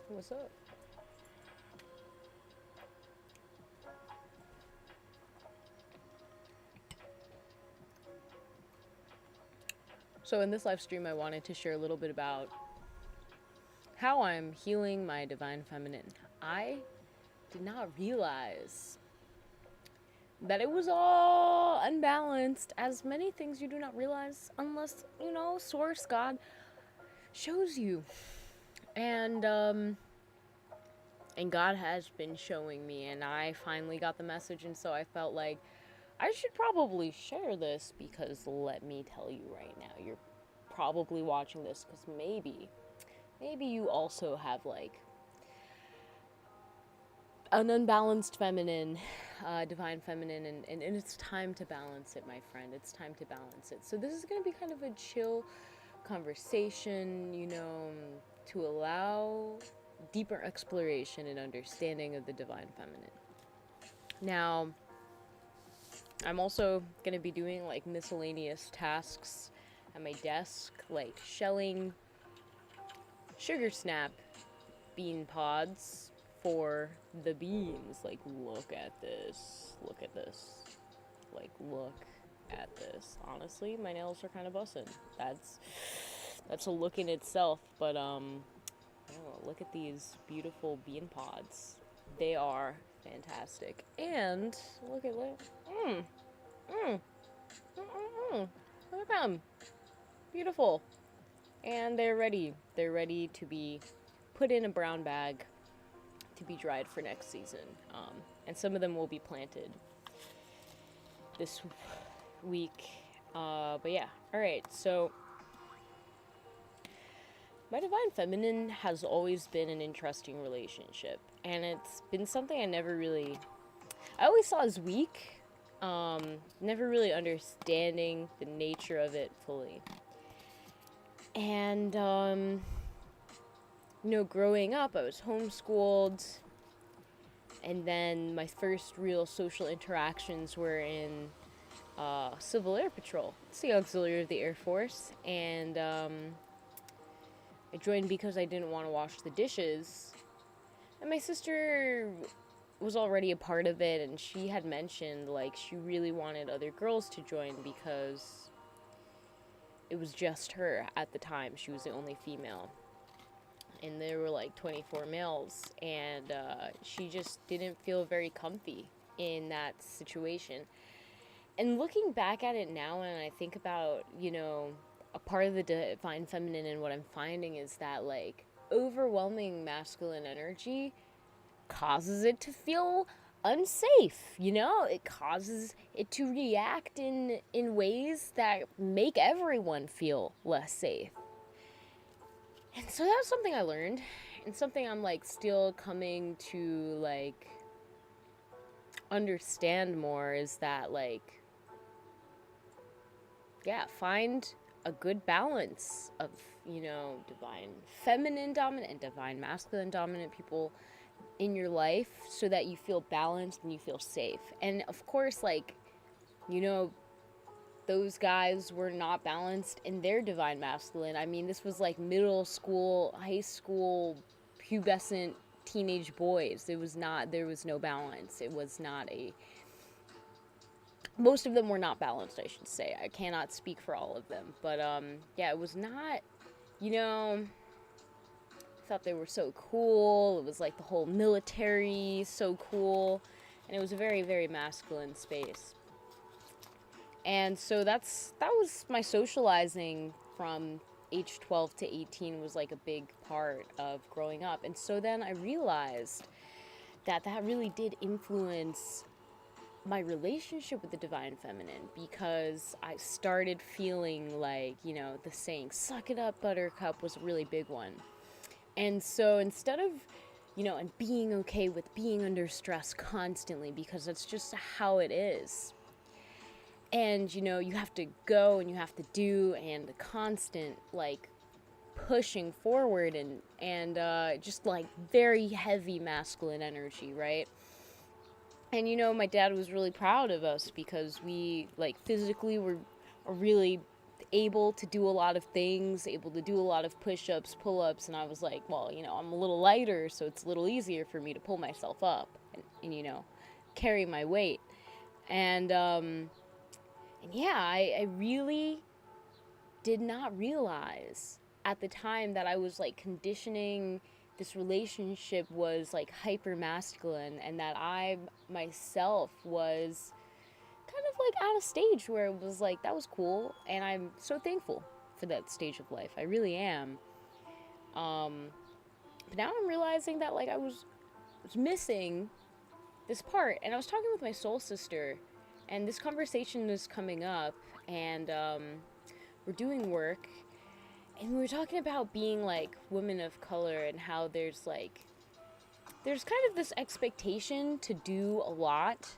What's up? So in this live stream, I wanted to share a little bit about how I'm healing my divine feminine. I did not realize that it was all unbalanced, as many things you do not realize unless, Source God shows you. And God has been showing me, and I finally got the message, and so I felt like I should probably share this, because let me tell you right now, you're probably watching this because maybe you also have like an unbalanced feminine, divine feminine, and it's time to balance it, my friend. It's time to balance it. So this is going to be kind of a chill conversation, to allow deeper exploration and understanding of the divine feminine. Now, I'm also going to be doing like miscellaneous tasks at my desk, like shelling sugar snap bean pods for the beans. Like, look at this. Look at this. Like, look at this. Honestly, my nails are kind of busting. That's a look in itself. But look at these beautiful bean pods. They are fantastic. And look at look at them. Beautiful. And they're ready. They're ready to be put in a brown bag to be dried for next season. And some of them will be planted this week. But yeah. Alright, so my divine feminine has always been an interesting relationship. And it's been something I always saw as weak. Never really understanding the nature of it fully. And, growing up, I was homeschooled, and then my first real social interactions were in Civil Air Patrol. It's the auxiliary of the Air Force, and I joined because I didn't want to wash the dishes. And my sister was already a part of it, and she had mentioned, like, she really wanted other girls to join because it was just her at the time. She was the only female. And there were like 24 males, and she just didn't feel very comfy in that situation. And looking back at it now, and I think about, a part of the divine feminine, and what I'm finding is that, like, overwhelming masculine energy causes it to feel unsafe. It causes it to react in ways that make everyone feel less safe. And so that was something I learned, and something I'm like still coming to like understand more, is that, like, yeah, find a good balance of, divine feminine dominant and divine masculine dominant people in your life, so that you feel balanced and you feel safe. And of course, like, those guys were not balanced in their divine masculine. I mean, this was like middle school, high school, pubescent teenage boys. There was no balance. It was not most of them were not balanced, I should say. I cannot speak for all of them. But, yeah, it was not, I thought they were so cool. It was like the whole military, so cool. And it was a very, very masculine space. And so that was my socializing from age 12 to 18, was like a big part of growing up. And so then I realized that really did influence my relationship with the divine feminine, because I started feeling like, the saying, suck it up, buttercup, was a really big one. And so instead of, and being okay with being under stress constantly, because that's just how it is, and, you have to go and you have to do, and the constant, like, pushing forward and just, like, very heavy masculine energy, right? And, my dad was really proud of us because we, like, physically were really able to do a lot of things, able to do a lot of push-ups, pull-ups, and I was like, well, I'm a little lighter, so it's a little easier for me to pull myself up and carry my weight. And yeah, I really did not realize at the time that I was like conditioning this relationship was like hyper masculine, and that I myself was kind of like at a stage where it was like, that was cool, and I'm so thankful for that stage of life. I really am. But now I'm realizing that like I was missing this part, and I was talking with my soul sister, and this conversation was coming up, and we're doing work, and we were talking about being like women of color, and how there's kind of this expectation to do a lot,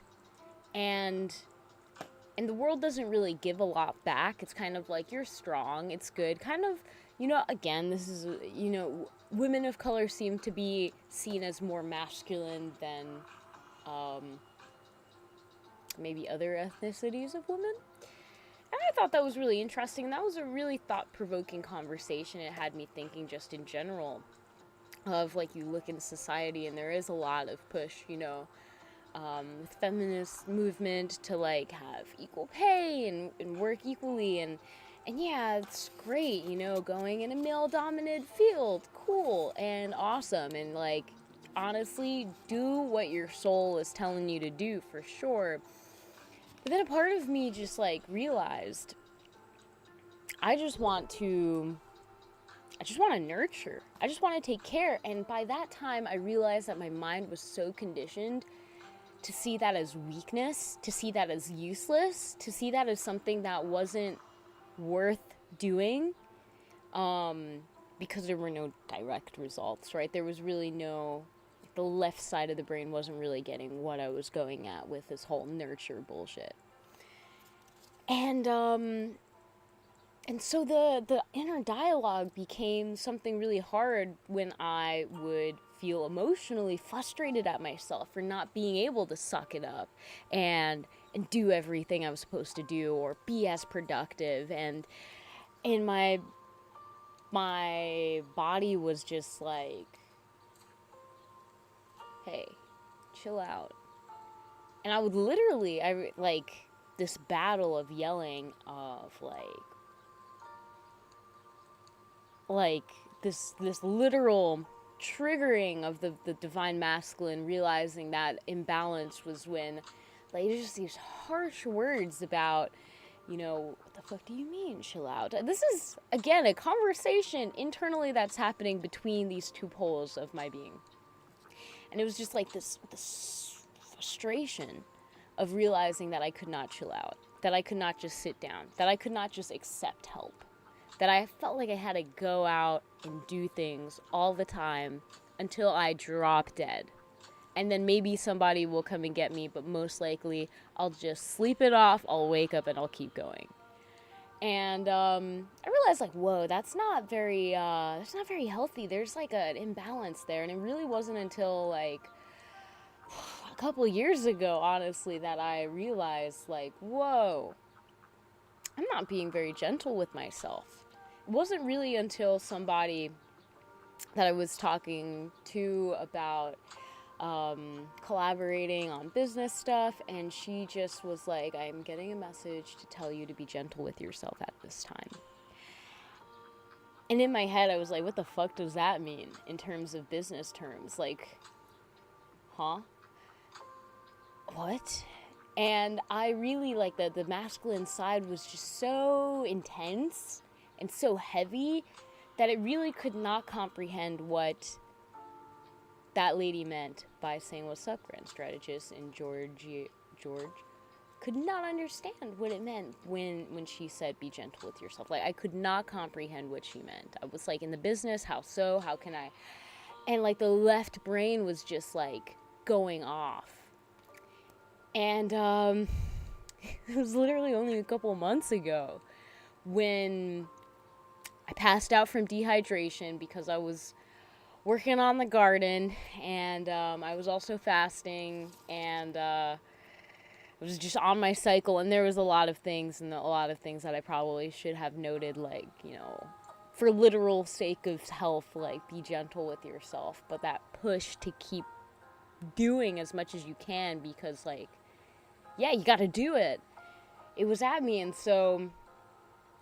and the world doesn't really give a lot back. It's kind of like, you're strong, it's good, kind of, again, this is, women of color seem to be seen as more masculine than maybe other ethnicities of women. And I thought that was really interesting. That was a really thought-provoking conversation. It had me thinking just in general of, like, you look in society and there is a lot of push, with feminist movement to, like, have equal pay and work equally. And yeah, it's great, going in a male-dominated field. Cool and awesome. And, like, honestly, do what your soul is telling you to do, for sure. But then a part of me just, like, realized I just want to nurture. I just want to take care. And by that time, I realized that my mind was so conditioned to see that as weakness, to see that as useless, to see that as something that wasn't worth doing, because there were no direct results, right? There was really no... the left side of the brain wasn't really getting what I was going at with this whole nurture bullshit. And so the inner dialogue became something really hard when I would feel emotionally frustrated at myself for not being able to suck it up and do everything I was supposed to do, or be as productive. And my body was just like, hey, chill out. And I would literally, this battle of yelling of, this literal triggering of the divine masculine, realizing that imbalance was when, like, just these harsh words about, what the fuck do you mean, chill out? This is, again, a conversation internally that's happening between these two poles of my being. And it was just like this frustration of realizing that I could not chill out, that I could not just sit down, that I could not just accept help, that I felt like I had to go out and do things all the time until I drop dead. And then maybe somebody will come and get me, but most likely I'll just sleep it off, I'll wake up, and I'll keep going. And I realized, like, whoa, that's not very healthy. There's, like, an imbalance there. And it really wasn't until, like, a couple years ago, honestly, that I realized, like, whoa, I'm not being very gentle with myself. It wasn't really until somebody that I was talking to about collaborating on business stuff, and she just was like, I'm getting a message to tell you to be gentle with yourself at this time. And in my head, I was like, what the fuck does that mean in terms of business terms? Like, huh? What? And I really, like, the masculine side was just so intense and so heavy that it really could not comprehend what that lady meant by saying, what's up, Grand Strategist, and George could not understand what it meant when she said, be gentle with yourself. Like, I could not comprehend what she meant. I was like, in the business, how so? How can I? And, like, the left brain was just, like, going off. And it was literally only a couple months ago when I passed out from dehydration because I was working on the garden, and I was also fasting, and was just on my cycle, and there was a lot of things that I probably should have noted, like, for literal sake of health, like, be gentle with yourself. But that push to keep doing as much as you can, because, like, yeah, you gotta do it. It was at me, and so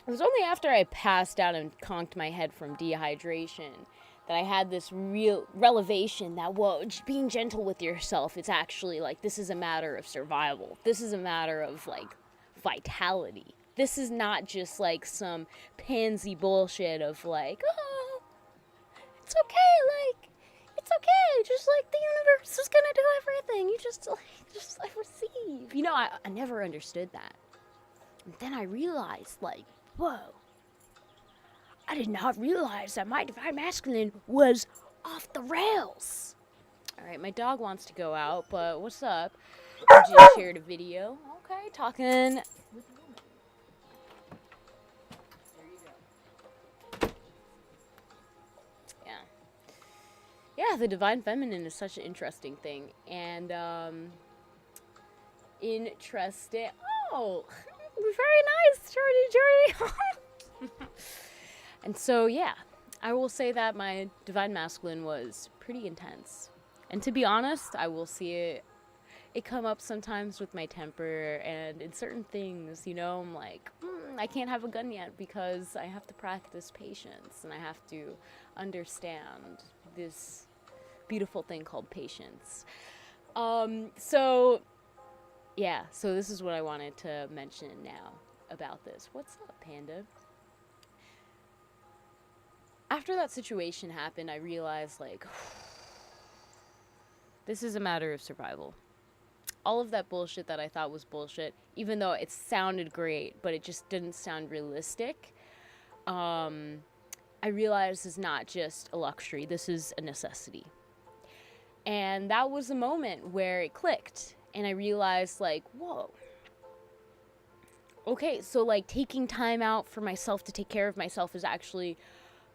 it was only after I passed out and conked my head from dehydration that I had this real revelation that, whoa, just being gentle with yourself, it's actually, like, this is a matter of survival. This is a matter of, like, vitality. This is not just, like, some pansy bullshit of, like, oh, it's okay, like, it's okay, just, like, the universe is gonna do everything. You just receive. I never understood that. And then I realized, like, whoa, I did not realize that my divine masculine was off the rails. All right, my dog wants to go out, but what's up? I just shared a video. Okay, talking with a woman. There you go. Yeah, the divine feminine is such an interesting thing. And, interesting. Oh, very nice, Jordy. And so, yeah, I will say that my divine masculine was pretty intense. And to be honest, I will see it come up sometimes with my temper and in certain things, I'm like, I can't have a gun yet because I have to practice patience and I have to understand this beautiful thing called patience. So this is what I wanted to mention now about this. What's up, Panda? After that situation happened, I realized, like, this is a matter of survival. All of that bullshit that I thought was bullshit, even though it sounded great, but it just didn't sound realistic, I realized is not just a luxury. This is a necessity. And that was the moment where it clicked. And I realized, like, whoa. Okay, so, like, taking time out for myself to take care of myself is actually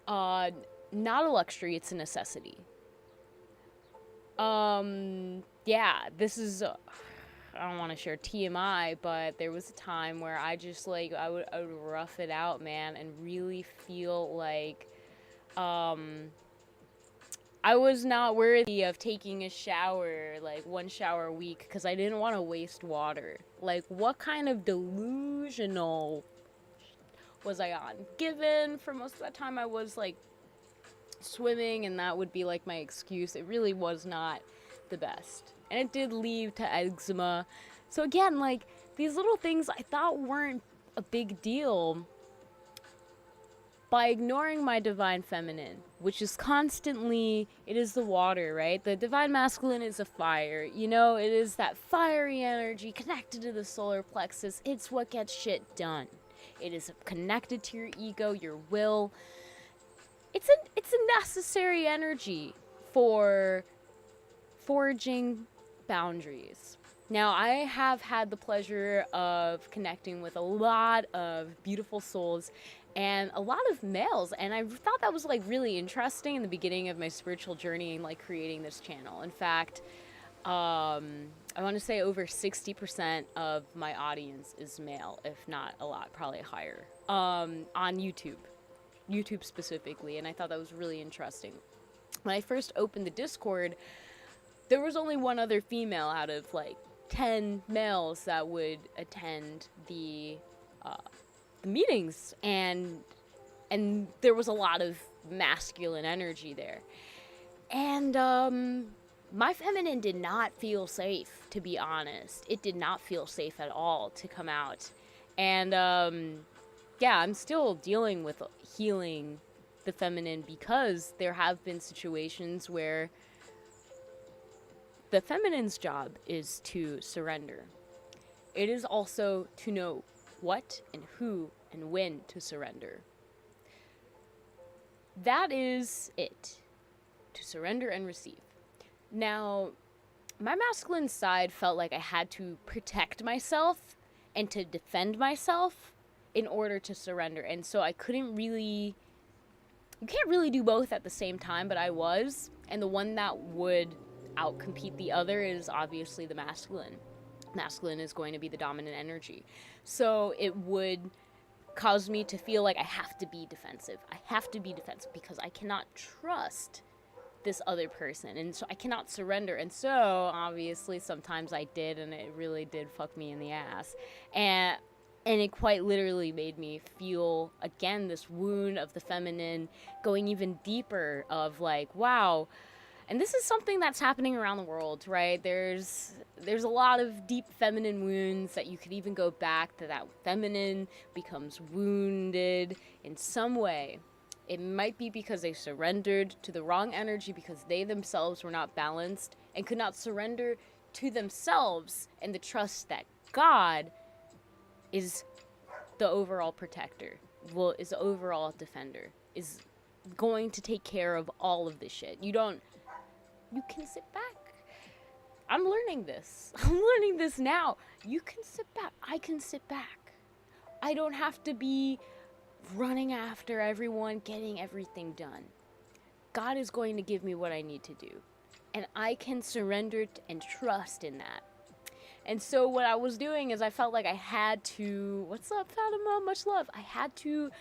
not a luxury, it's a necessity. This is, I don't want to share TMI, but there was a time where I just, like, I would rough it out, man, and really feel like, I was not worthy of taking a shower, like, one shower a week, because I didn't want to waste water. Like, what kind of delusional was I on? Given for most of that time I was, like, swimming, and that would be, like, my excuse. It really was not the best. And it did lead to eczema. So again, like, these little things I thought weren't a big deal, by ignoring my divine feminine, which is constantly, it is the water, right? The divine masculine is a fire, it is that fiery energy connected to the solar plexus. It's what gets shit done. It is connected to your ego, your will. It's a necessary energy for forging boundaries. Now, I have had the pleasure of connecting with a lot of beautiful souls and a lot of males, and I thought that was, like, really interesting in the beginning of my spiritual journey and, like, creating this channel. In fact, I want to say over 60% of my audience is male, if not a lot, probably higher, on YouTube specifically, and I thought that was really interesting. When I first opened the Discord, there was only one other female out of, like, 10 males that would attend the meetings, and there was a lot of masculine energy there. And my feminine did not feel safe, to be honest. It did not feel safe at all to come out. And I'm still dealing with healing the feminine, because there have been situations where the feminine's job is to surrender. It is also to know what and who and when to surrender. That is it. To surrender and receive. Now, my masculine side felt like I had to protect myself and to defend myself in order to surrender. And so I couldn't really... You can't really do both at the same time, but I was. And the one that would outcompete the other is obviously the masculine. masculine is going to be the dominant energy. So it would cause me to feel like I have to be defensive. I have to be defensive because I cannot trust this other person, and so I cannot surrender. And so obviously sometimes I did, and it really did fuck me in the ass. And it quite literally made me feel, again, this wound of the feminine going even deeper of like, wow. And this is something that's happening around the world, right? There's a lot of deep feminine wounds that you could even go back to, that feminine becomes wounded in some way. It might be because they surrendered to the wrong energy because they themselves were not balanced and could not surrender to themselves and the trust that God is the overall protector, is the overall defender, is going to take care of all of this shit. You can sit back. I'm learning this. I'm learning this now. You can sit back. I can sit back. I don't have to be running after everyone, getting everything done. God is going to give me what I need to do. And I can surrender and trust in that. And so what I was doing is I felt like I had to, what's up, Fatima? Much love. I had to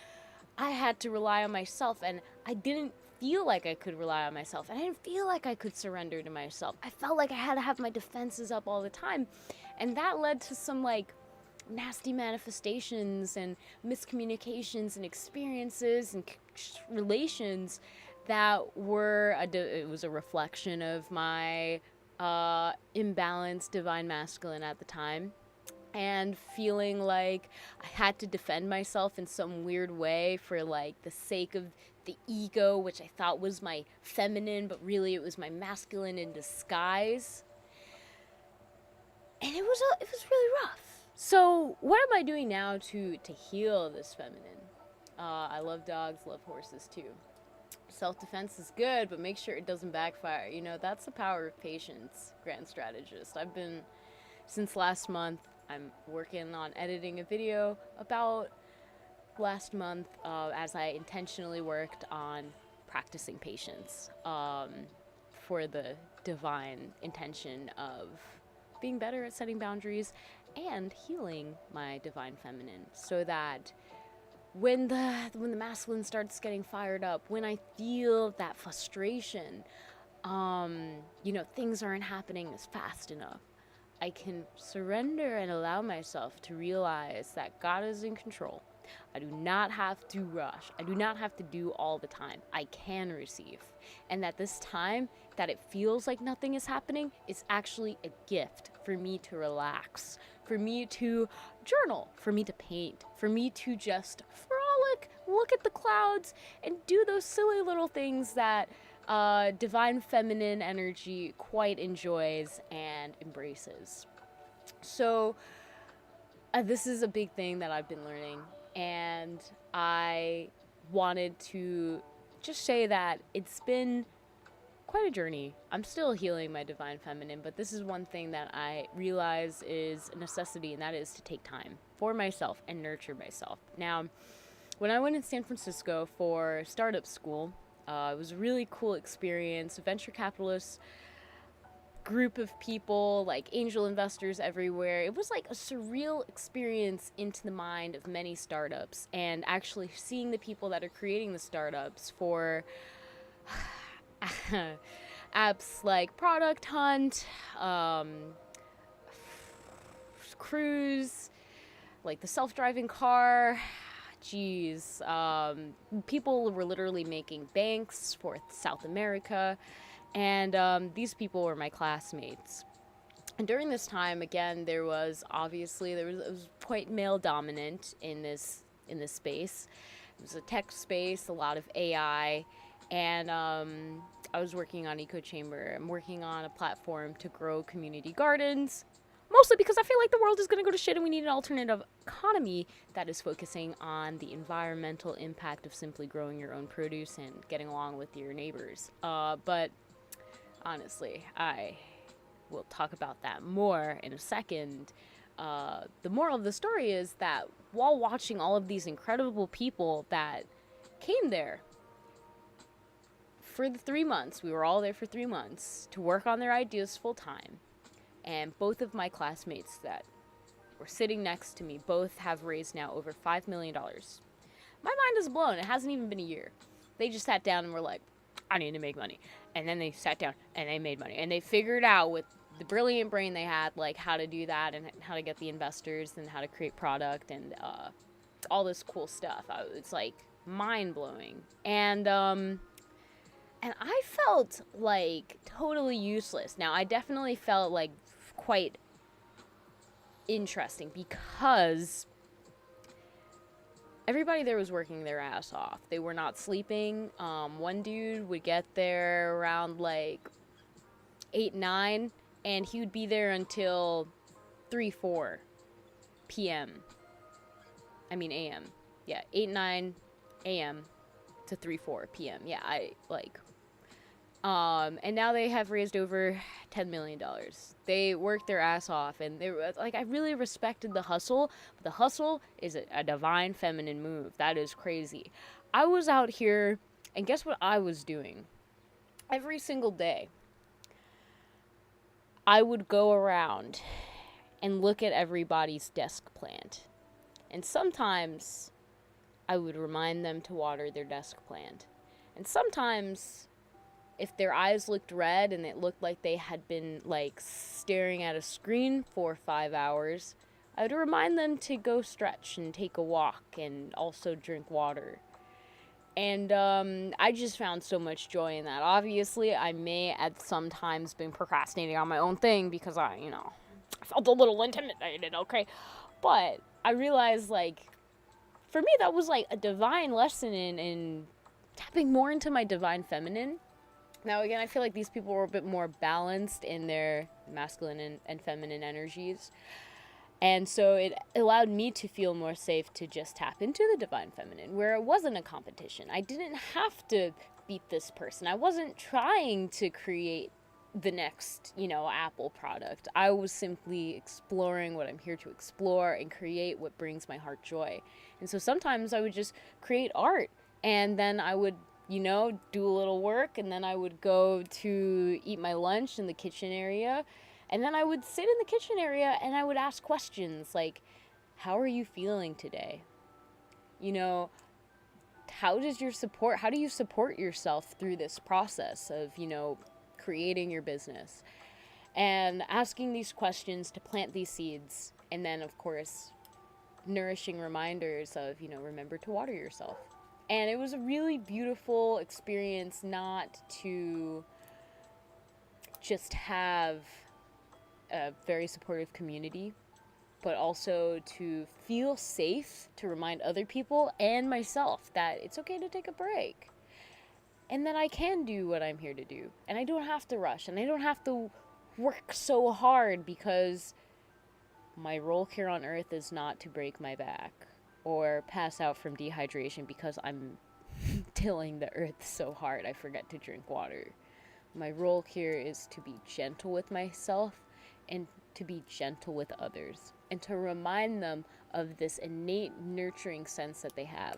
rely on myself, and I didn't feel like I could rely on myself. And I didn't feel like I could surrender to myself. I felt like I had to have my defenses up all the time. And that led to some like nasty manifestations and miscommunications and experiences and relations that were it was a reflection of my imbalanced divine masculine at the time, and feeling like I had to defend myself in some weird way for like the sake of the ego, which I thought was my feminine, but really it was my masculine in disguise. And it was really rough. So what am I doing now to heal this feminine? I love dogs, love horses too. Self-defense is good, but make sure it doesn't backfire. You know, that's the power of patience, Grand Strategist. Since last month, I'm working on editing a video about last month as I intentionally worked on practicing patience for the divine intention of being better at setting boundaries and healing my divine feminine, so that when the masculine starts getting fired up, when I feel that frustration, things aren't happening as fast enough, I can surrender and allow myself to realize that God is in control. I do not have to rush. I do not have to do all the time. I can receive. And that this time that it feels like nothing is happening is actually a gift for me to relax, for me to journal, for me to paint, for me to just frolic, look at the clouds, and do those silly little things that divine feminine energy quite enjoys and embraces. So this is a big thing that I've been learning, and I wanted to just say that it's been quite a journey. I'm still healing my divine feminine, but this is one thing that I realize is a necessity, and that is to take time for myself and nurture myself. Now, when I went in San Francisco for startup school, it was a really cool experience. A venture capitalist group of people, like angel investors everywhere. It was like a surreal experience into the mind of many startups, and actually seeing the people that are creating the startups for apps like Product Hunt, Cruise, like the self-driving car. Geez, people were literally making banks for South America, and these people were my classmates. And during this time, again, it was quite male dominant in this space. It was a tech space, a lot of AI, and I was working on Eco Chamber. I'm working on a platform to grow community gardens, mostly because I feel like the world is going to go to shit and we need an alternative economy that is focusing on the environmental impact of simply growing your own produce and getting along with your neighbors. But honestly, I will talk about that more in a second. The moral of the story is that while watching all of these incredible people that came there for the 3 months, we were all there for 3 months to work on their ideas full time. And both of my classmates that were sitting next to me both have raised now over $5 million. My mind is blown. It hasn't even been a year. They just sat down and were like, I need to make money. And then they sat down and they made money. And they figured out with the brilliant brain they had, like how to do that and how to get the investors and how to create product and all this cool stuff. It's like mind-blowing. And I felt like totally useless. Now, I definitely felt like quite interesting because everybody there was working their ass off. They were not sleeping. One dude would get there around like 8, 9, and he would be there until 3, 4 p.m. I mean a.m. Yeah, 8, 9 a.m. to 3, 4 p.m. Yeah, and now they have raised over $10 million. They worked their ass off, and they were like, I really respected the hustle, but the hustle is a divine feminine move. That is crazy. I was out here, and guess what I was doing? Every single day, I would go around and look at everybody's desk plant. And sometimes I would remind them to water their desk plant. And sometimes, if their eyes looked red and it looked like they had been like staring at a screen for 5 hours, I would remind them to go stretch and take a walk and also drink water. And I just found so much joy in that. Obviously, I may at some times been procrastinating on my own thing because I felt a little intimidated, okay? But I realized, like, for me, that was like a divine lesson in tapping more into my divine feminine. Now, again, I feel like these people were a bit more balanced in their masculine and feminine energies. And so it allowed me to feel more safe to just tap into the divine feminine, where it wasn't a competition. I didn't have to beat this person. I wasn't trying to create the next, Apple product. I was simply exploring what I'm here to explore and create what brings my heart joy. And so sometimes I would just create art, and then I would do a little work, and then I would go to eat my lunch in the kitchen area, and then I would sit in the kitchen area and I would ask questions like, how are you feeling today? How do you support yourself through this process of, creating your business? And asking these questions to plant these seeds, and then, of course, nourishing reminders of, remember to water yourself. And it was a really beautiful experience not to just have a very supportive community, but also to feel safe to remind other people and myself that it's okay to take a break. And that I can do what I'm here to do. And I don't have to rush. And I don't have to work so hard because my role here on earth is not to break my back or pass out from dehydration because I'm tilling the earth so hard I forget to drink water. My role here is to be gentle with myself and to be gentle with others and to remind them of this innate nurturing sense that they have,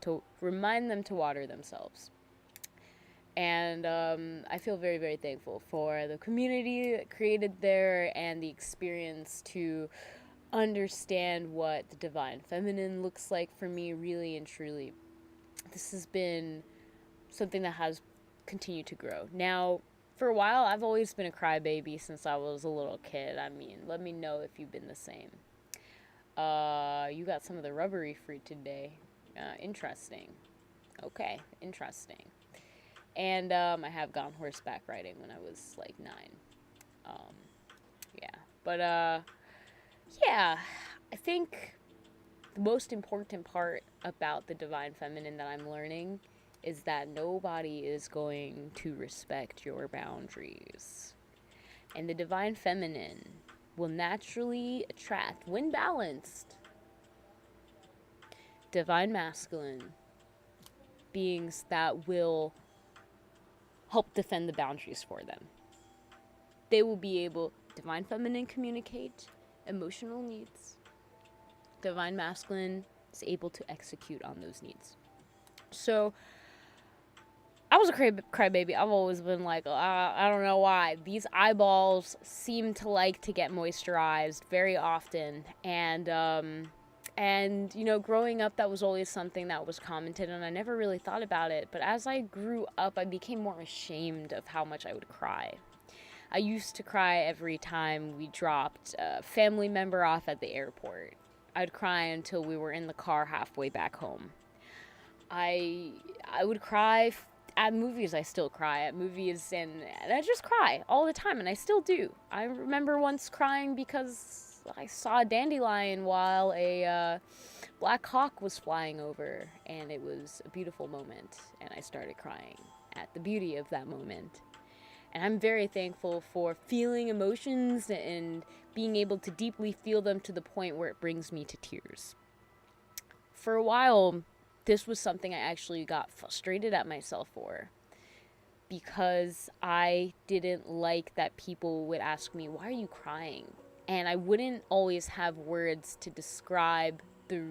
to remind them to water themselves. And I feel very, very thankful for the community that created there and the experience to understand what the divine feminine looks like for me, really and truly. This has been something that has continued to grow. Now, for a while, I've always been a crybaby since I was a little kid. I mean, let me know if you've been the same. You got some of the rubbery fruit today. Interesting. Okay, interesting. And I have gone horseback riding when I was like 9. Yeah. But yeah, I think the most important part about the divine feminine that I'm learning is that nobody is going to respect your boundaries. And the divine feminine will naturally attract, when balanced, divine masculine beings that will help defend the boundaries for them. They will be able, divine feminine communicate emotional needs. Divine masculine is able to execute on those needs. So I was a crybaby. I've always been like, I don't know why. These eyeballs seem to like to get moisturized very often. And, you know, growing up, that was always something that was commented on. I never really thought about it. But as I grew up, I became more ashamed of how much I would cry. I used to cry every time we dropped a family member off at the airport. I'd cry until we were in the car halfway back home. I would cry at movies. I still cry at movies, and I just cry all the time, and I still do. I remember once crying because I saw a dandelion while a black hawk was flying over, and it was a beautiful moment, and I started crying at the beauty of that moment. And I'm very thankful for feeling emotions and being able to deeply feel them to the point where it brings me to tears. For a while, this was something I actually got frustrated at myself for, because I didn't like that people would ask me, why are you crying? And I wouldn't always have words to describe the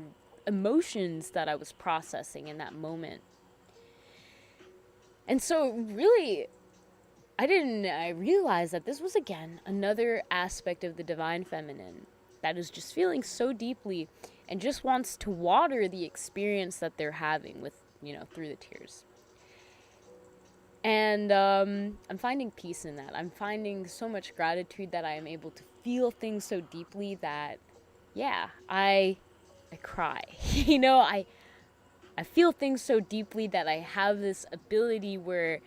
emotions that I was processing in that moment. And so really, I realized that this was, again, another aspect of the divine feminine that is just feeling so deeply and just wants to water the experience that they're having with, you know, through the tears. And I'm finding peace in that. I'm finding so much gratitude that I am able to feel things so deeply that, yeah, I cry. You know, I feel things so deeply that I have this ability where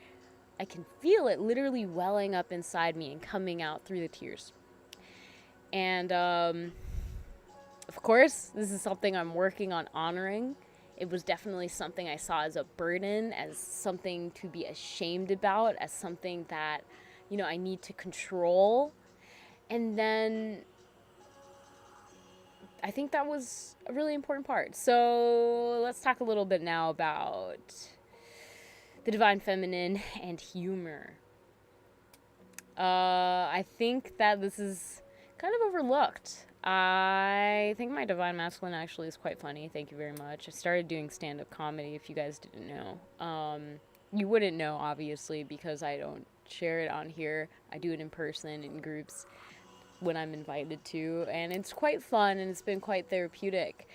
I can feel it literally welling up inside me and coming out through the tears. And, of course, this is something I'm working on honoring. It was definitely something I saw as a burden, as something to be ashamed about, as something that, you know, I need to control. And then I think that was a really important part. So let's talk a little bit now about the divine feminine and humor. I think that this is kind of overlooked. I think my divine masculine actually is quite funny. Thank you very much. I started doing stand-up comedy, if you guys didn't know. You wouldn't know, obviously, because I don't share it on here. I do it in person, in groups, when I'm invited to, and it's quite fun, and it's been quite therapeutic.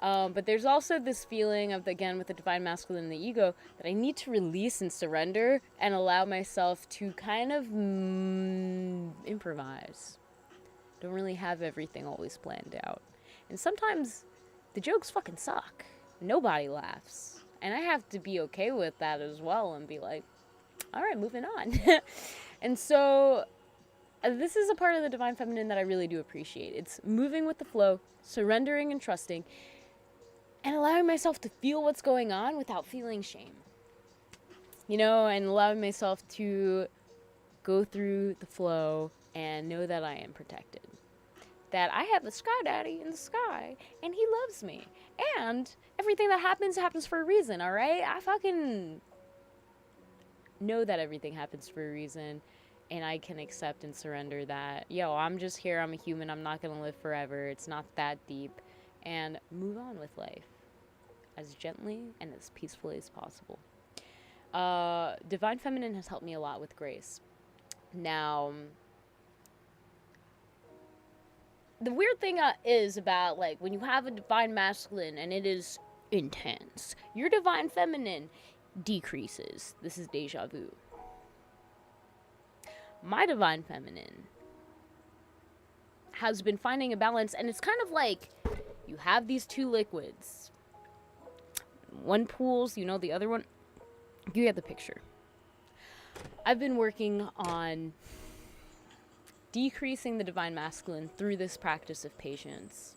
But there's also this feeling of, again, with the divine masculine and the ego, that I need to release and surrender and allow myself to kind of improvise. Don't really have everything always planned out. And sometimes the jokes fucking suck. Nobody laughs. And I have to be okay with that as well and be like, all right, moving on. And so this is a part of the divine feminine that I really do appreciate. It's moving with the flow, surrendering and trusting, and allowing myself to feel what's going on without feeling shame. You know, and allowing myself to go through the flow and know that I am protected. That I have a sky daddy in the sky, and he loves me. And everything that happens for a reason, alright? I fucking know that everything happens for a reason, and I can accept and surrender that, yo, I'm just here, I'm a human, I'm not gonna live forever, it's not that deep, and move on with life as gently and as peacefully as possible. Divine feminine has helped me a lot with grace. Now, the weird thing is about, like, when you have a divine masculine and it is intense, your divine feminine decreases. This is deja vu. My divine feminine has been finding a balance, and it's kind of like you have these two liquids. One pools, you know, the other one, you get the picture. I've been working on decreasing the divine masculine through this practice of patience.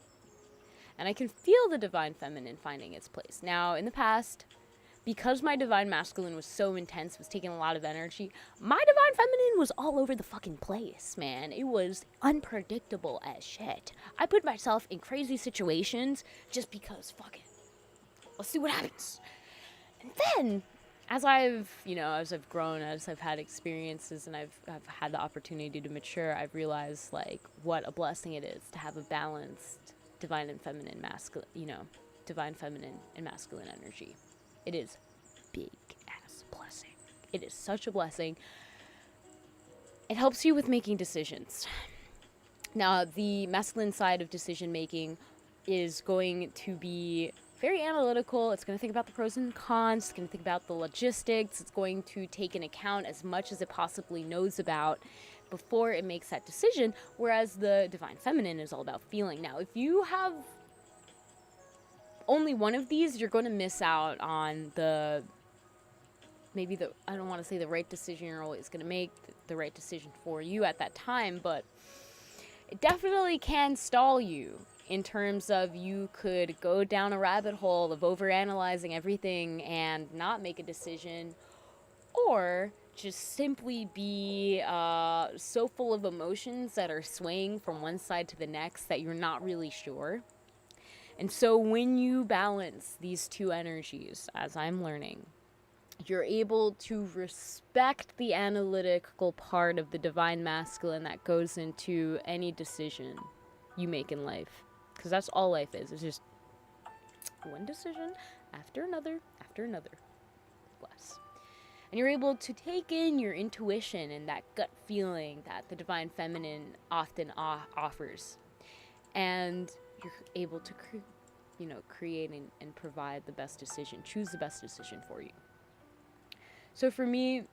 And I can feel the divine feminine finding its place. Now, in the past, because my divine masculine was so intense, was taking a lot of energy, my divine feminine was all over the fucking place, man. It was unpredictable as shit. I put myself in crazy situations just because, fuck it. Let's see what happens. And then, as I've grown, as I've had experiences, and I've had the opportunity to mature, I've realized, like, what a blessing it is to have a balanced divine and feminine masculine, divine feminine and masculine energy. It is big ass blessing. It is such a blessing. It helps you with making decisions. Now, the masculine side of decision making is going to be very analytical. It's going to think about the pros and cons. It's going to think about the logistics. It's going to take into account as much as it possibly knows about before it makes that decision, whereas the divine feminine is all about feeling. Now, if you have only one of these, you're going to miss out on I don't want to say the right decision you're always going to make, the right decision for you at that time, but it definitely can stall you in terms of you could go down a rabbit hole of overanalyzing everything and not make a decision, or just simply be so full of emotions that are swaying from one side to the next that you're not really sure. And so when you balance these two energies, as I'm learning, you're able to respect the analytical part of the divine masculine that goes into any decision you make in life. Because that's all life is. It's just one decision after another, Bless. And you're able to take in your intuition and that gut feeling that the divine feminine often offers. And you're able to create and provide the best decision, choose the best decision for you. So for me,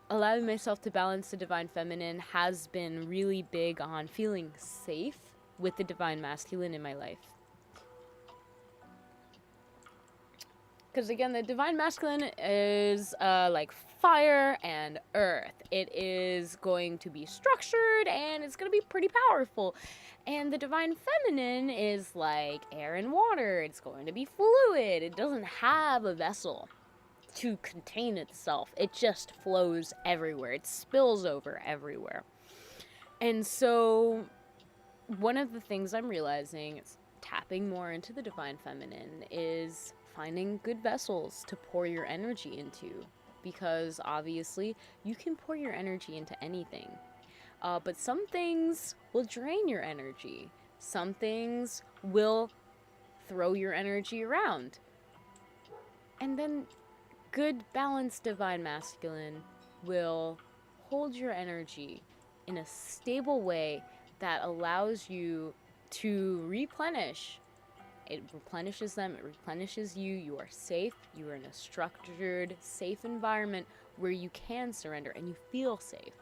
allowing myself to balance the divine feminine has been really big on feeling safe with the divine masculine in my life. Because again, the divine masculine is like fire and earth. It is going to be structured and it's going to be pretty powerful. And the divine feminine is like air and water. It's going to be fluid. It doesn't have a vessel to contain itself. It just flows everywhere. It spills over everywhere. And so one of the things I'm realizing is tapping more into the divine feminine is finding good vessels to pour your energy into, because obviously you can pour your energy into anything, but some things will drain your energy. Some things will throw your energy around. And then good balanced divine masculine will hold your energy in a stable way that allows you to replenish. It replenishes them, it replenishes you. You are safe, you are in a structured, safe environment where you can surrender and you feel safe.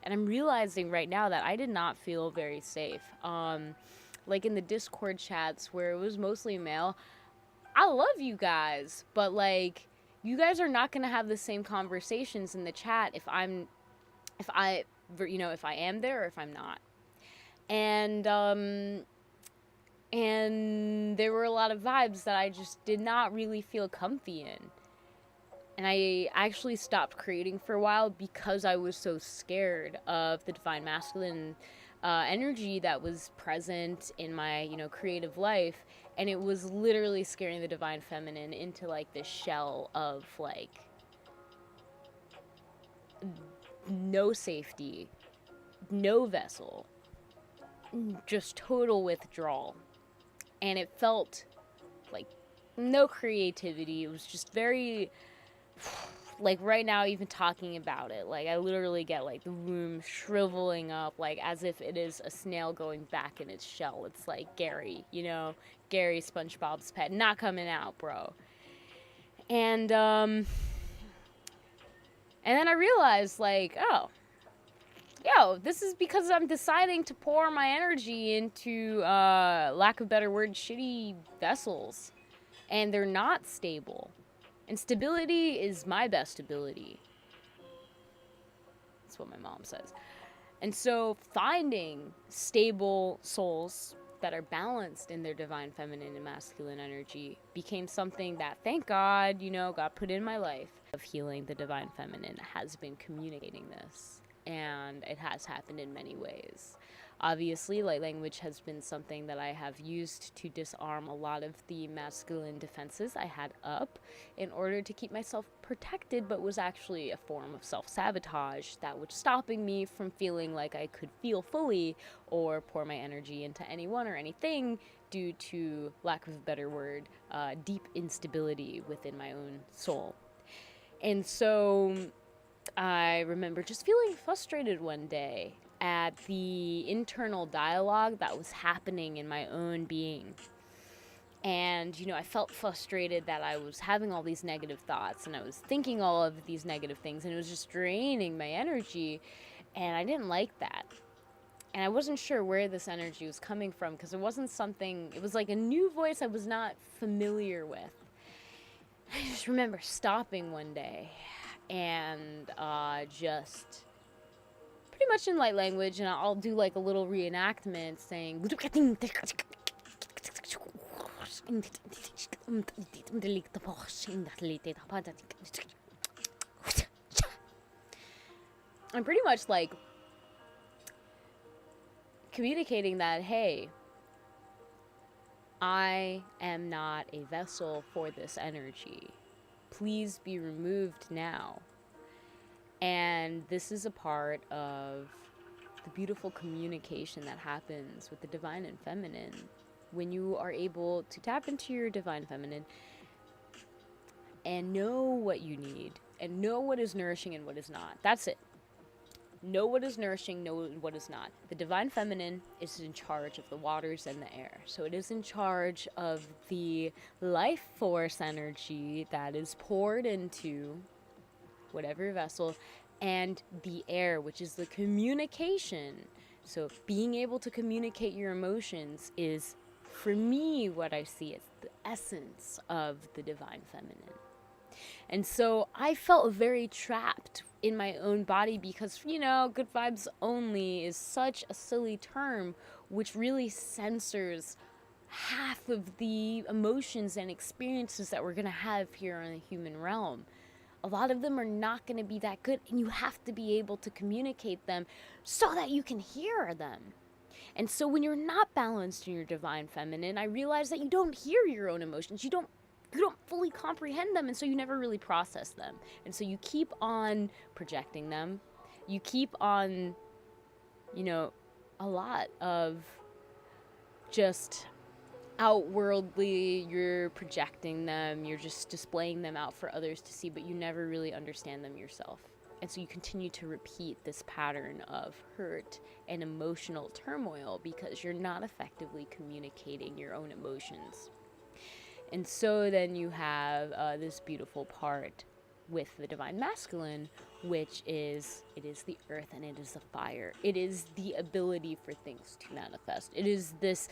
And I'm realizing right now that I did not feel very safe. Like in the Discord chats where it was mostly male, I love you guys, but like, you guys are not gonna have the same conversations in the chat if I am there or if I'm not. And there were a lot of vibes that I just did not really feel comfy in. And I actually stopped creating for a while because I was so scared of the divine masculine energy that was present in my, creative life. And it was literally scaring the divine feminine into like this shell of like no safety, no vessel, just total withdrawal. And it felt like no creativity. It was just very, like right now even talking about it, like I literally get like the womb shriveling up, like as if it is a snail going back in its shell. It's like Gary, Gary, SpongeBob's pet, not coming out, bro. And then I realized like, this is because I'm deciding to pour my energy into, lack of better word, shitty vessels. And they're not stable. And stability is my best ability. That's what my mom says. And so finding stable souls that are balanced in their divine feminine and masculine energy became something that, thank God, God put in my life. Of healing the divine feminine has been communicating this. And it has happened in many ways. Obviously, light language has been something that I have used to disarm a lot of the masculine defenses I had up in order to keep myself protected, but was actually a form of self-sabotage that was stopping me from feeling like I could feel fully or pour my energy into anyone or anything due to, lack of a better word, deep instability within my own soul. And so I remember just feeling frustrated one day at the internal dialogue that was happening in my own being. And, I felt frustrated that I was having all these negative thoughts and I was thinking all of these negative things, and it was just draining my energy. And I didn't like that. And I wasn't sure where this energy was coming from, because it was like a new voice I was not familiar with. I just remember stopping one day and just pretty much in light language, and I'll do like a little reenactment saying, I'm pretty much like communicating that, hey, I am not a vessel for this energy. Please be removed now. And this is a part of the beautiful communication that happens with the divine and feminine when you are able to tap into your divine feminine and know what you need and know what is nourishing and what is not. That's it. Know what is nourishing, know what is not. The divine feminine is in charge of the waters and the air. So it is in charge of the life force energy that is poured into whatever vessel, and the air, which is the communication. So being able to communicate your emotions is, for me, what I see as the essence of the divine feminine. And so I felt very trapped in my own body because, good vibes only is such a silly term, which really censors half of the emotions and experiences that we're going to have here in the human realm. A lot of them are not going to be that good, and you have to be able to communicate them so that you can hear them. And so when you're not balanced in your divine feminine, I realized that you don't hear your own emotions. You don't fully comprehend them, and so you never really process them. And so you keep on projecting them. You keep on, a lot of just outwardly, you're projecting them, you're just displaying them out for others to see, but you never really understand them yourself. And so you continue to repeat this pattern of hurt and emotional turmoil because you're not effectively communicating your own emotions. And so then you have this beautiful part with the divine masculine, which is, it is the earth and it is the fire. It is the ability for things to manifest. It is this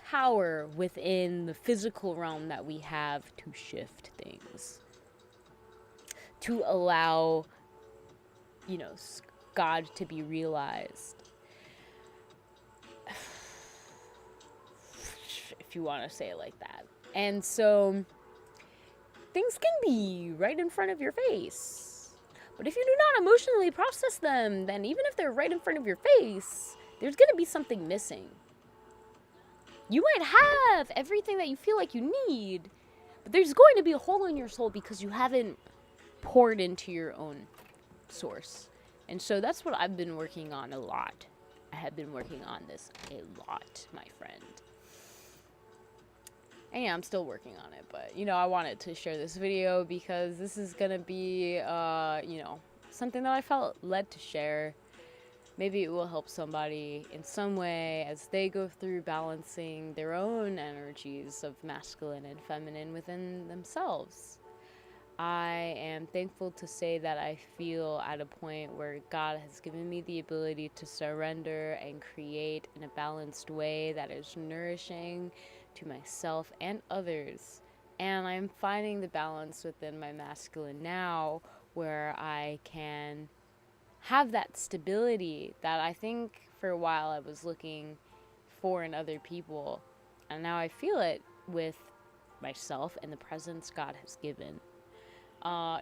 power within the physical realm that we have to shift things, to allow, God to be realized, if you want to say it like that. And so things can be right in front of your face, but if you do not emotionally process them, then even if they're right in front of your face, there's going to be something missing. You might have everything that you feel like you need, but there's going to be a hole in your soul because you haven't poured into your own source. And so that's what I've been working on a lot. I have been working on this a lot, my friend. And yeah, I'm still working on it, but, I wanted to share this video because this is gonna be, something that I felt led to share. Maybe it will help somebody in some way as they go through balancing their own energies of masculine and feminine within themselves. I am thankful to say that I feel at a point where God has given me the ability to surrender and create in a balanced way that is nourishing to myself and others. And I'm finding the balance within my masculine now, where I can have that stability that I think for a while I was looking for in other people. And now I feel it with myself and the presence God has given.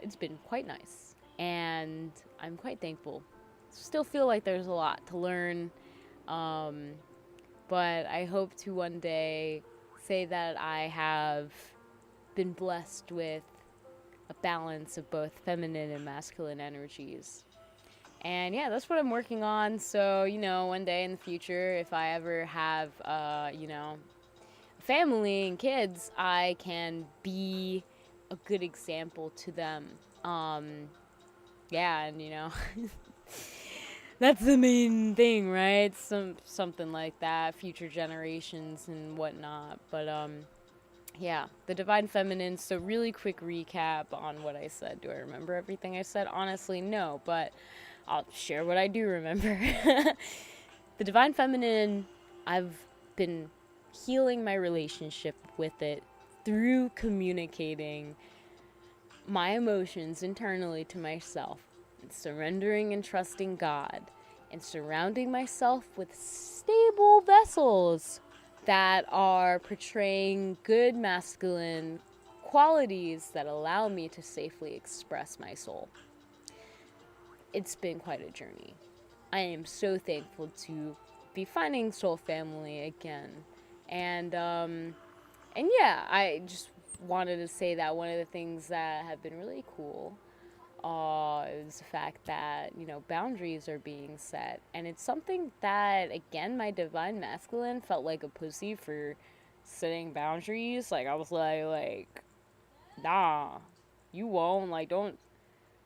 It's been quite nice, and I'm quite thankful. Still feel like there's a lot to learn, but I hope to one day say that I have been blessed with a balance of both feminine and masculine energies. And yeah, that's what I'm working on. So, one day in the future, if I ever have, a family and kids, I can be a good example to them Yeah, and that's the main thing, right? Something like that, future generations and whatnot. But yeah, the divine feminine. So really quick recap on what I said. Do I remember everything I said? Honestly, no, but I'll share what I do remember. The divine feminine, I've been healing my relationship with it through communicating my emotions internally to myself, and surrendering and trusting God, and surrounding myself with stable vessels that are portraying good masculine qualities that allow me to safely express my soul. It's been quite a journey. I am so thankful to be finding soul family again. And yeah, I just wanted to say that one of the things that have been really cool is the fact that, boundaries are being set. And it's something that, again, my divine masculine felt like a pussy for setting boundaries. Like, I was like, nah, you won't. Like, don't,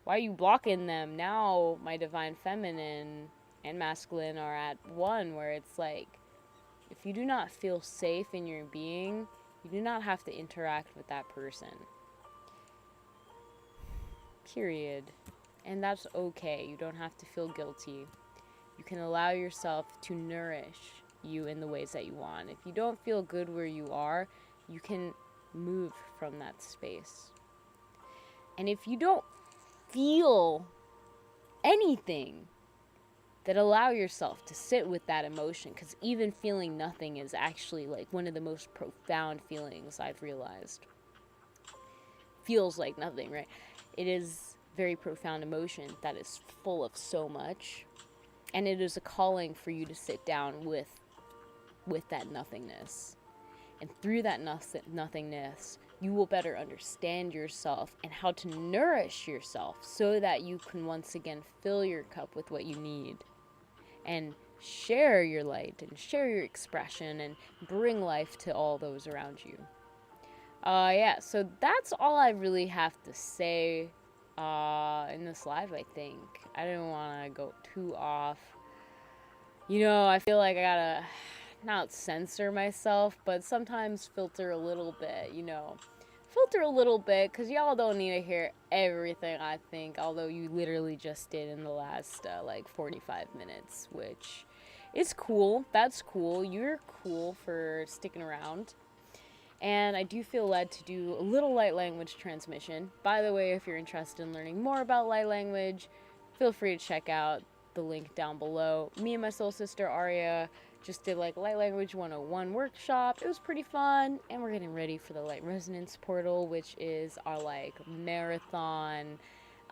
why are you blocking them? Now, my divine feminine and masculine are at one, where it's like, if you do not feel safe in your being, you do not have to interact with that person. Period. And that's okay. You don't have to feel guilty. You can allow yourself to nourish you in the ways that you want. If you don't feel good where you are, you can move from that space. And if you don't feel anything, then allow yourself to sit with that emotion, because even feeling nothing is actually like one of the most profound feelings I've realized. Feels like nothing, right? It is very profound emotion that is full of so much, and it is a calling for you to sit down with that nothingness. And through that nothingness, you will better understand yourself and how to nourish yourself so that you can once again fill your cup with what you need and share your light and share your expression and bring life to all those around you. Yeah, so that's all I really have to say in this live, I think. I didn't want to go too off. I feel like I gotta not censor myself, but sometimes filter a little bit, Filter a little bit, because y'all don't need to hear everything I think, although you literally just did in the last, 45 minutes, which is cool. That's cool. You're cool for sticking around. And I do feel led to do a little light language transmission. By the way, if you're interested in learning more about light language, feel free to check out the link down below. Me and my soul sister Aria just did light language 101 workshop. It was pretty fun, and we're getting ready for the light resonance portal, which is our marathon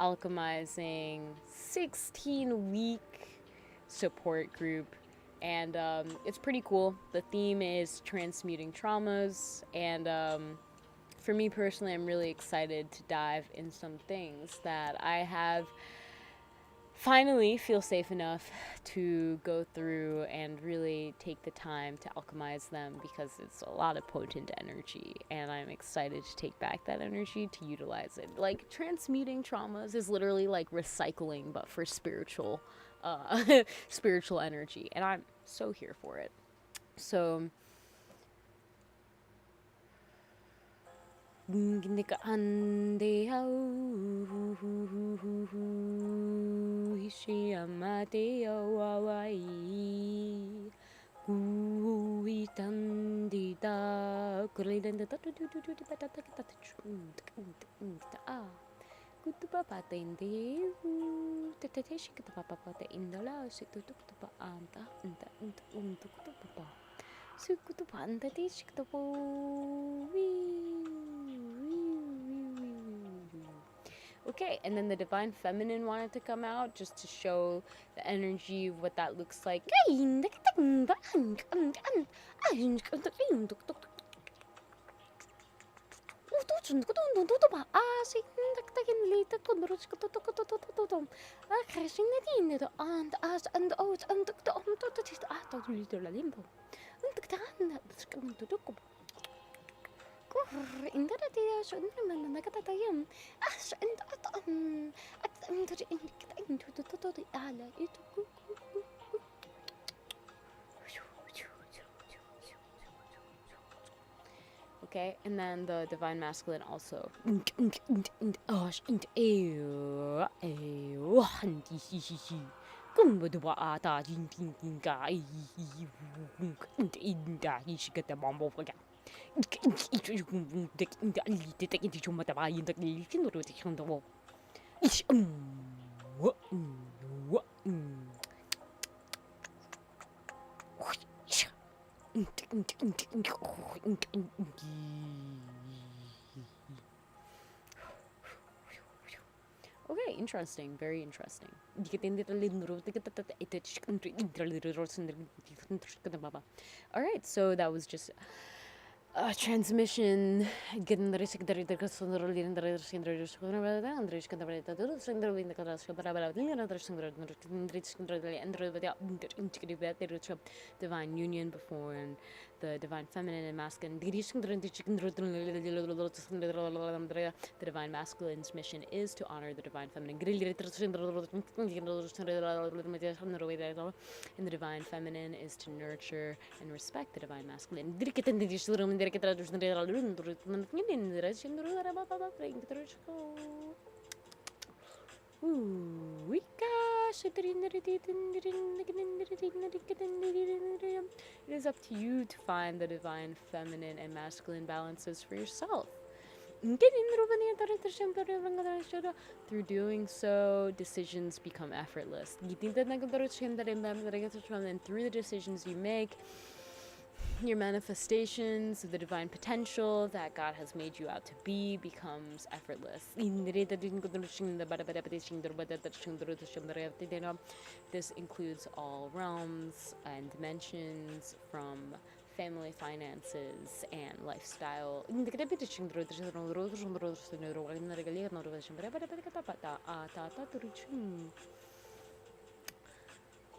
alchemizing 16-week support group. And it's pretty cool. The theme is transmuting traumas. And for me personally, I'm really excited to dive in some things that I have finally feel safe enough to go through and really take the time to alchemize them, because it's a lot of potent energy. And I'm excited to take back that energy to utilize it. Like, transmuting traumas is literally like recycling, but for spiritual spiritual energy, and I'm so here for it. So kutupa patente tete shikita papa indola situtuk tupa anta kutupa sukutupa anta shikita Okay, and then the divine feminine wanted to come out just to show the energy of what that looks like. Okay, and then the divine masculine also. Okay, interesting, very interesting. All right, so that was just transmission. Divine union before the divine feminine and masculine. The divine masculine's mission is to honor the divine feminine. And the divine feminine is to nurture and respect the divine masculine. It is up to you to find the divine feminine and masculine balances for yourself. Through doing so, decisions become effortless. And through the decisions you make, your manifestations of the divine potential that God has made you out to be becomes effortless. This includes all realms and dimensions, from family, finances, and lifestyle.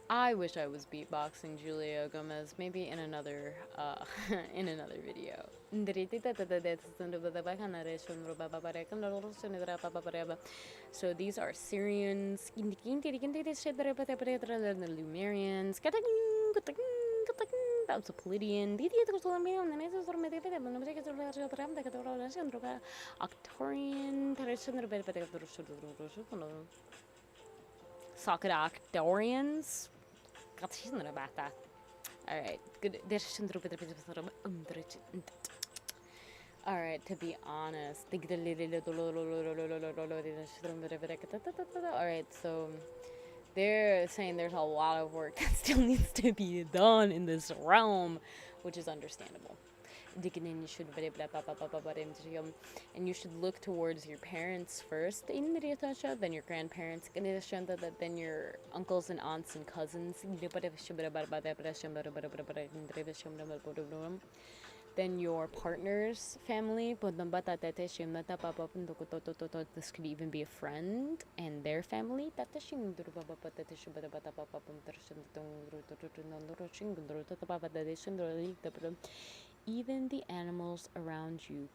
I wish I was beatboxing Julia Gomez, maybe in another in another video. So these are Syrians, the Lumerians, that was a Palladian, Octorian, Socket-Octorians. About that. Alright, good. Alright, to be honest. Alright, so they're saying there's a lot of work that still needs to be done in this realm, which is understandable. And you should look towards your parents first, then your grandparents, then your uncles and aunts and cousins, then your partner's family. This could even be a friend and their family. Even the animals around you.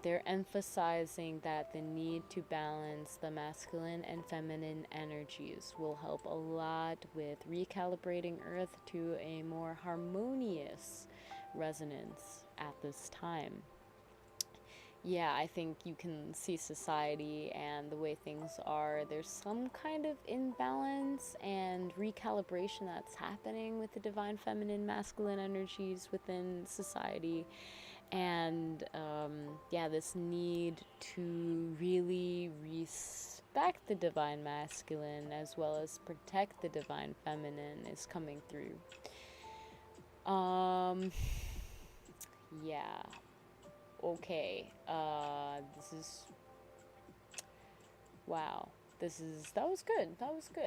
They're emphasizing that the need to balance the masculine and feminine energies will help a lot with recalibrating Earth to a more harmonious resonance at this time. Yeah, I think you can see society and the way things are. There's some kind of imbalance and recalibration that's happening with the divine feminine, masculine energies within society. And yeah, this need to really respect the divine masculine as well as protect the divine feminine is coming through. Yeah. Okay, this is, wow, that was good,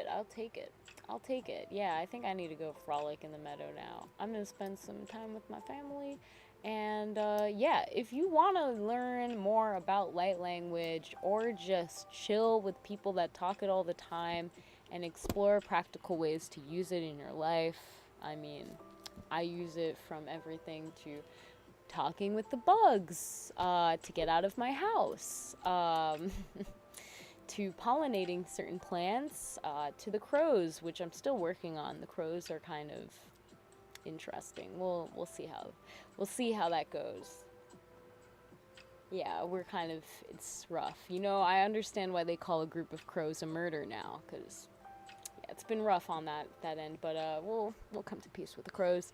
I'll take it. Yeah, I think I need to go frolic in the meadow now. I'm gonna spend some time with my family, and yeah, if you want to learn more about light language or just chill with people that talk it all the time and explore practical ways to use it in your life, I mean, I use it from everything to talking with the bugs, to get out of my house, to pollinating certain plants, to the crows, which I'm still working on. The crows are kind of interesting. We'll see how that goes. Yeah, it's rough. You know, I understand why they call a group of crows a murder now, because yeah, it's been rough on that end, but we'll come to peace with the crows.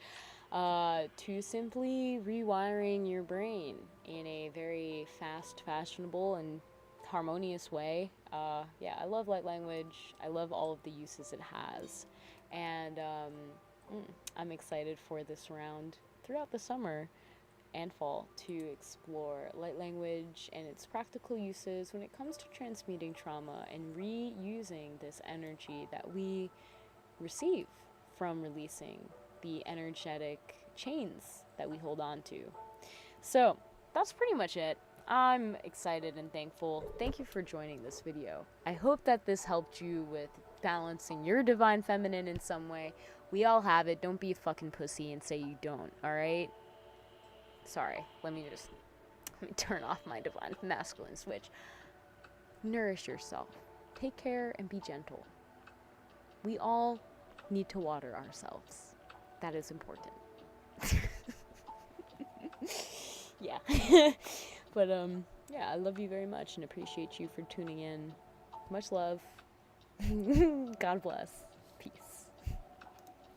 To simply rewiring your brain in a very fast, fashionable, and harmonious way. Yeah, I love light language. I love all of the uses it has, and I'm excited for this round throughout the summer and fall to explore light language and its practical uses when it comes to transmuting trauma and reusing this energy that we receive from releasing the energetic chains that we hold on to. So that's pretty much it. I'm excited and thankful. Thank you for joining this video. I hope that this helped you with balancing your divine feminine in some way. We all have it. Don't be a fucking pussy and say you don't, alright? Sorry, let me turn off my divine masculine switch. Nourish yourself. Take care and be gentle. We all need to water ourselves. That is important. Yeah. But yeah, I love you very much and appreciate you for tuning in. Much love. God bless.